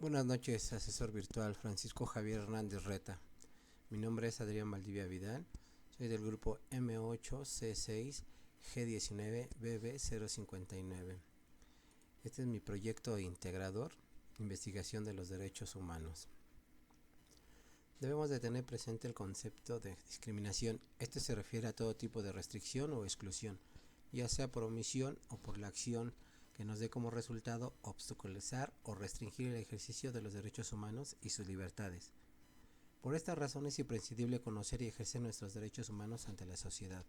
Buenas noches, asesor virtual Francisco Javier Hernández Reta. Mi nombre es Adrián Valdivia Vidal. Soy del grupo M8C6G19BB059. Este es mi proyecto integrador, investigación de los derechos humanos. Debemos de tener presente el concepto de discriminación. Este se refiere a todo tipo de restricción o exclusión, ya sea por omisión o por la acción que nos dé como resultado obstaculizar o restringir el ejercicio de los derechos humanos y sus libertades. Por esta razón es imprescindible conocer y ejercer nuestros derechos humanos ante la sociedad.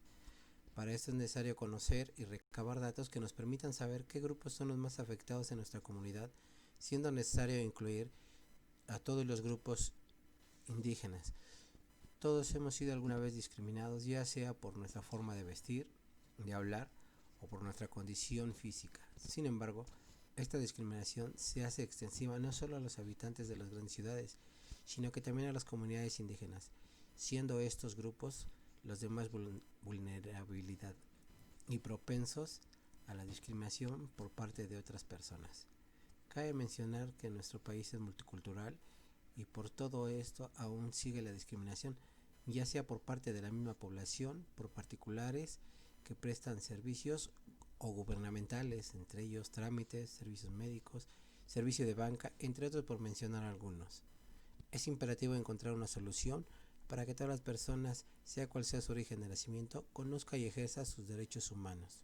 Para esto es necesario conocer y recabar datos que nos permitan saber qué grupos son los más afectados en nuestra comunidad, siendo necesario incluir a todos los grupos indígenas. Todos hemos sido alguna vez discriminados, ya sea por nuestra forma de vestir, de hablar o por nuestra condición física. Sin embargo, esta discriminación se hace extensiva no solo a los habitantes de las grandes ciudades, sino que también a las comunidades indígenas, siendo estos grupos los de más vulnerabilidad y propensos a la discriminación por parte de otras personas. Cabe mencionar que nuestro país es multicultural y por todo esto aún sigue la discriminación, ya sea por parte de la misma población, por particulares que prestan servicios o gubernamentales, entre ellos trámites, servicios médicos, servicio de banca, entre otros por mencionar algunos. Es imperativo encontrar una solución para que todas las personas, sea cual sea su origen de nacimiento, conozca y ejerza sus derechos humanos.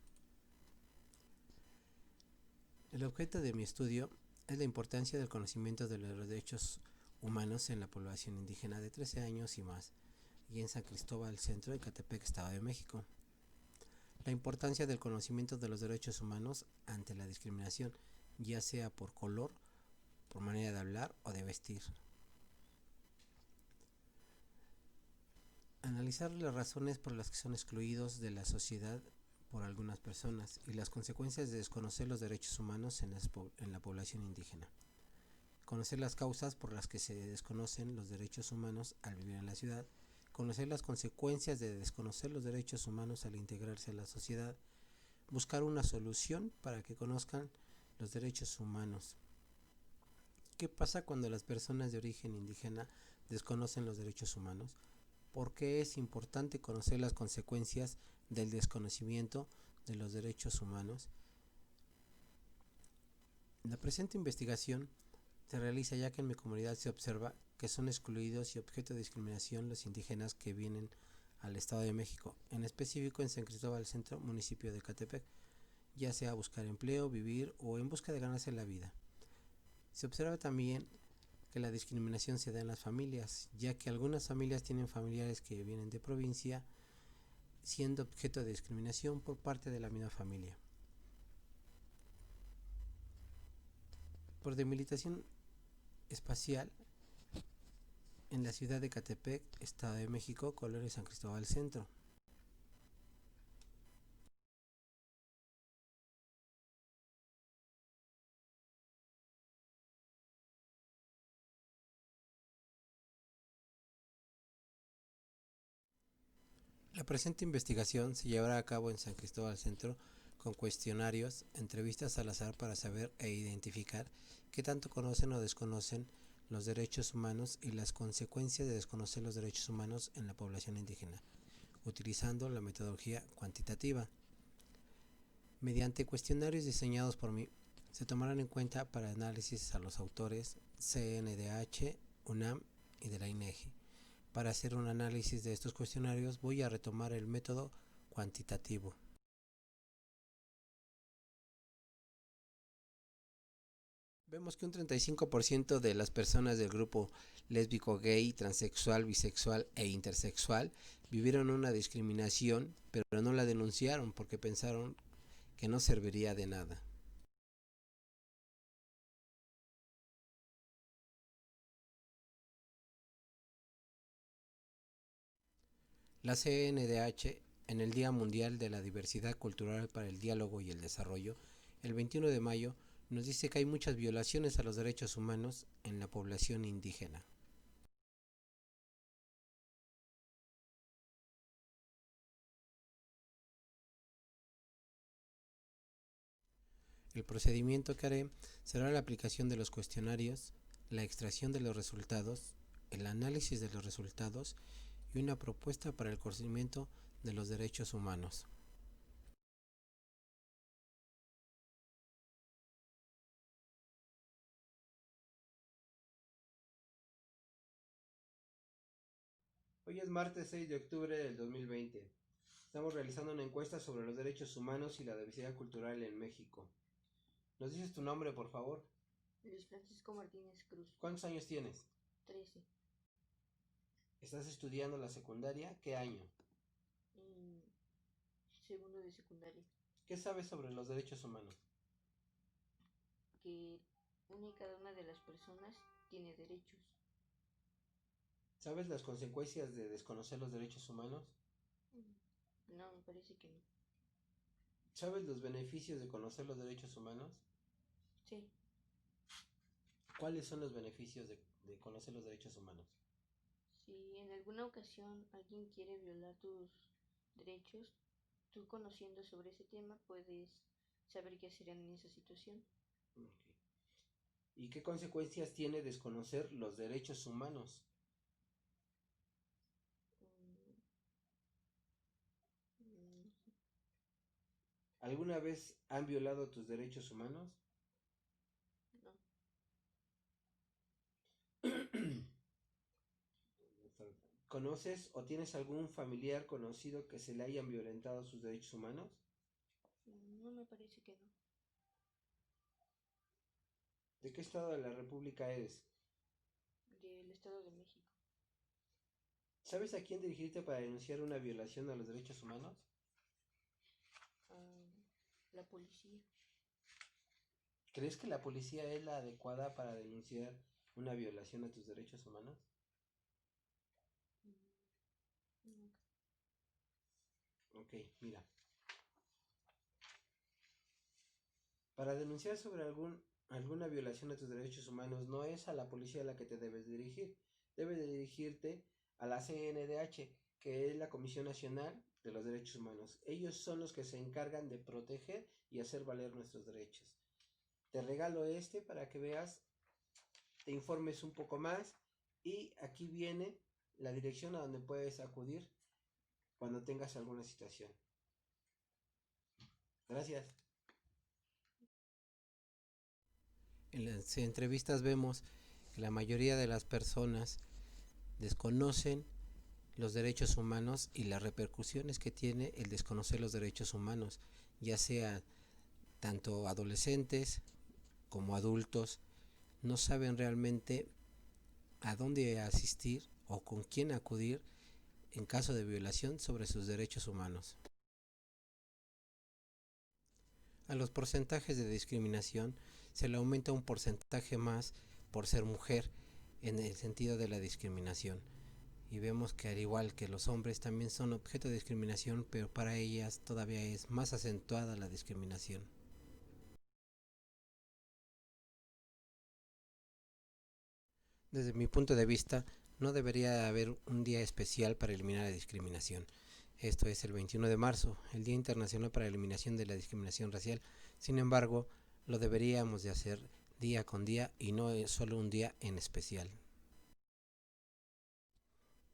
El objeto de mi estudio es la importancia del conocimiento de los derechos humanos en la población indígena de 13 años y más, y en San Cristóbal, centro de Ecatepec, Estado de México. La importancia del conocimiento de los derechos humanos ante la discriminación, ya sea por color, por manera de hablar o de vestir. Analizar las razones por las que son excluidos de la sociedad por algunas personas y las consecuencias de desconocer los derechos humanos en la población indígena. Conocer las causas por las que se desconocen los derechos humanos al vivir en la ciudad. Conocer las consecuencias de desconocer los derechos humanos al integrarse a la sociedad. Buscar una solución para que conozcan los derechos humanos. ¿Qué pasa cuando las personas de origen indígena desconocen los derechos humanos? ¿Por qué es importante conocer las consecuencias del desconocimiento de los derechos humanos? La presente investigación se realiza ya que en mi comunidad se observa que son excluidos y objeto de discriminación los indígenas que vienen al Estado de México, en específico en San Cristóbal Centro, municipio de Ecatepec, ya sea a buscar empleo, vivir o en busca de ganarse la vida. Se observa también que la discriminación se da en las familias, ya que algunas familias tienen familiares que vienen de provincia, siendo objeto de discriminación por parte de la misma familia. Por delimitación espacial, en la ciudad de Ecatepec, Estado de México, Colonia San Cristóbal Centro. La presente investigación se llevará a cabo en San Cristóbal Centro con cuestionarios, entrevistas al azar para saber e identificar qué tanto conocen o desconocen los derechos humanos y las consecuencias de desconocer los derechos humanos en la población indígena, utilizando la metodología cuantitativa. Mediante cuestionarios diseñados por mí, se tomarán en cuenta para análisis a los autores CNDH, UNAM y de la INEGI. Para hacer un análisis de estos cuestionarios voy a retomar el método cuantitativo. Vemos que un 35% de las personas del grupo lésbico, gay, transexual, bisexual e intersexual vivieron una discriminación, pero no la denunciaron porque pensaron que no serviría de nada. La CNDH, en el Día Mundial de la Diversidad Cultural para el Diálogo y el Desarrollo, el 21 de mayo, nos dice que hay muchas violaciones a los derechos humanos en la población indígena. El procedimiento que haré será la aplicación de los cuestionarios, la extracción de los resultados, el análisis de los resultados y una propuesta para el conocimiento de los derechos humanos. Hoy es martes 6 de octubre del 2020. Estamos realizando una encuesta sobre los derechos humanos y la diversidad cultural en México. ¿Nos dices tu nombre, por favor? Luis Francisco Martínez Cruz. ¿Cuántos años tienes? 13. ¿Estás estudiando la secundaria? ¿Qué año? Segundo de secundaria. ¿Qué sabes sobre los derechos humanos? Que una y cada una de las personas tiene derechos. ¿Sabes las consecuencias de desconocer los derechos humanos? No, me parece que no. ¿Sabes los beneficios de conocer los derechos humanos? Sí. ¿Cuáles son los beneficios de conocer los derechos humanos? Si en alguna ocasión alguien quiere violar tus derechos, tú conociendo sobre ese tema puedes saber qué hacer en esa situación. Okay. ¿Y qué consecuencias tiene desconocer los derechos humanos? ¿Alguna vez han violado tus derechos humanos? No. ¿Conoces o tienes algún familiar conocido que se le hayan violentado sus derechos humanos? No, me parece que no. ¿De qué estado de la República eres? Del Estado de México. ¿Sabes a quién dirigirte para denunciar una violación a los derechos humanos? La policía. ¿Crees que la policía es la adecuada para denunciar una violación a tus derechos humanos? No. Ok, mira. Para denunciar sobre alguna violación a tus derechos humanos no es a la policía a la que te debes dirigir. Debes de dirigirte a la CNDH, que es la Comisión Nacional de los Derechos Humanos. Ellos son los que se encargan de proteger y hacer valer nuestros derechos. Te regalo este para que veas, te informes un poco más y aquí viene la dirección a donde puedes acudir cuando tengas alguna situación. Gracias. En las entrevistas vemos que la mayoría de las personas desconocen los derechos humanos y las repercusiones que tiene el desconocer los derechos humanos, ya sea tanto adolescentes como adultos, no saben realmente a dónde asistir o con quién acudir en caso de violación sobre sus derechos humanos. A los porcentajes de discriminación se le aumenta un porcentaje más por ser mujer en el sentido de la discriminación. Y vemos que al igual que los hombres también son objeto de discriminación, pero para ellas todavía es más acentuada la discriminación. Desde mi punto de vista, no debería haber un día especial para eliminar la discriminación. Esto es el 21 de marzo, el Día Internacional para la Eliminación de la Discriminación Racial. Sin embargo, lo deberíamos de hacer día con día y no solo un día en especial.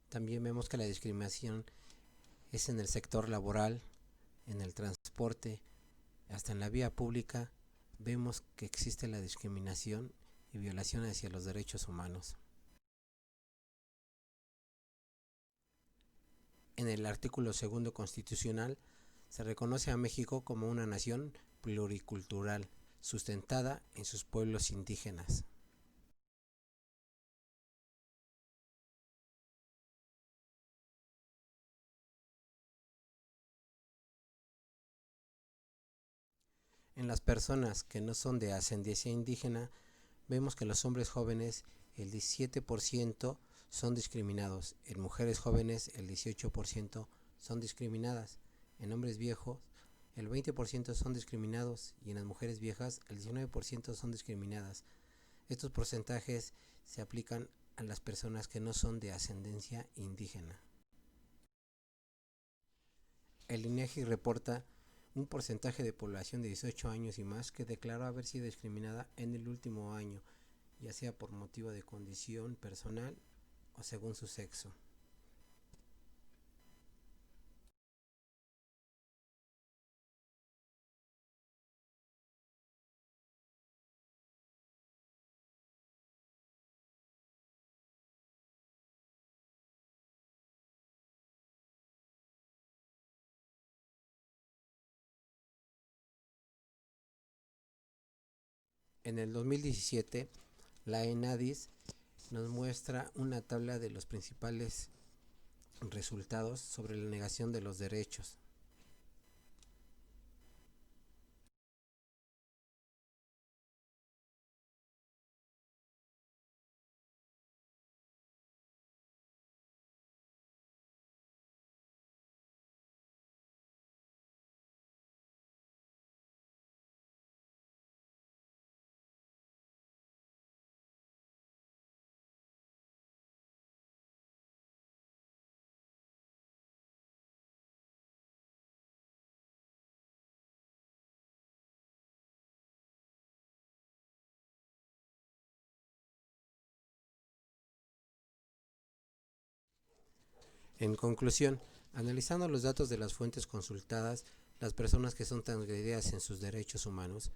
También vemos que la discriminación es en el sector laboral, en el transporte, hasta en la vía pública. Vemos que existe la discriminación y violación hacia los derechos humanos. En el artículo 2 constitucional se reconoce a México como una nación pluricultural, sustentada en sus pueblos indígenas. En las personas que no son de ascendencia indígena, vemos que los hombres jóvenes, el 17% son discriminados, en mujeres jóvenes el 18% son discriminadas, en hombres viejos el 20% son discriminados y en las mujeres viejas el 19% son discriminadas. Estos porcentajes se aplican a las personas que no son de ascendencia indígena. El INEGI reporta un porcentaje de población de 18 años y más que declaró haber sido discriminada en el último año. ya sea por motivo de condición personal o según su sexo. En el 2017, la ENADIS nos muestra una tabla de los principales resultados sobre la negación de los derechos. En conclusión, analizando los datos de las fuentes consultadas, las personas que son transgredidas en sus derechos humanos,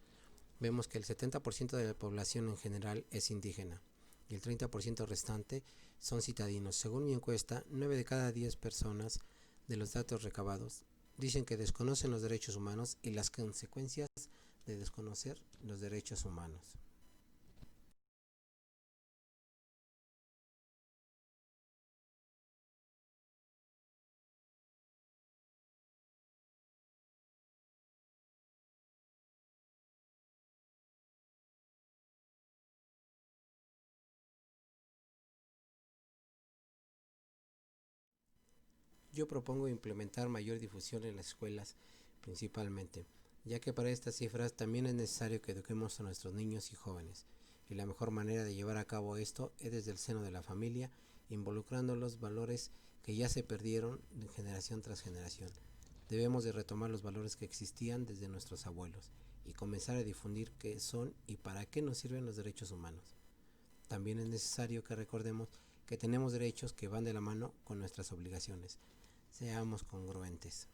vemos que el 70% de la población en general es indígena y el 30% restante son citadinos. Según mi encuesta, 9 de cada 10 personas de los datos recabados dicen que desconocen los derechos humanos y las consecuencias de desconocer los derechos humanos. Yo propongo implementar mayor difusión en las escuelas principalmente, ya que para estas cifras también es necesario que eduquemos a nuestros niños y jóvenes, y la mejor manera de llevar a cabo esto es desde el seno de la familia, involucrando los valores que ya se perdieron de generación tras generación. Debemos de retomar los valores que existían desde nuestros abuelos y comenzar a difundir qué son y para qué nos sirven los derechos humanos. También es necesario que recordemos que tenemos derechos que van de la mano con nuestras obligaciones. Seamos congruentes.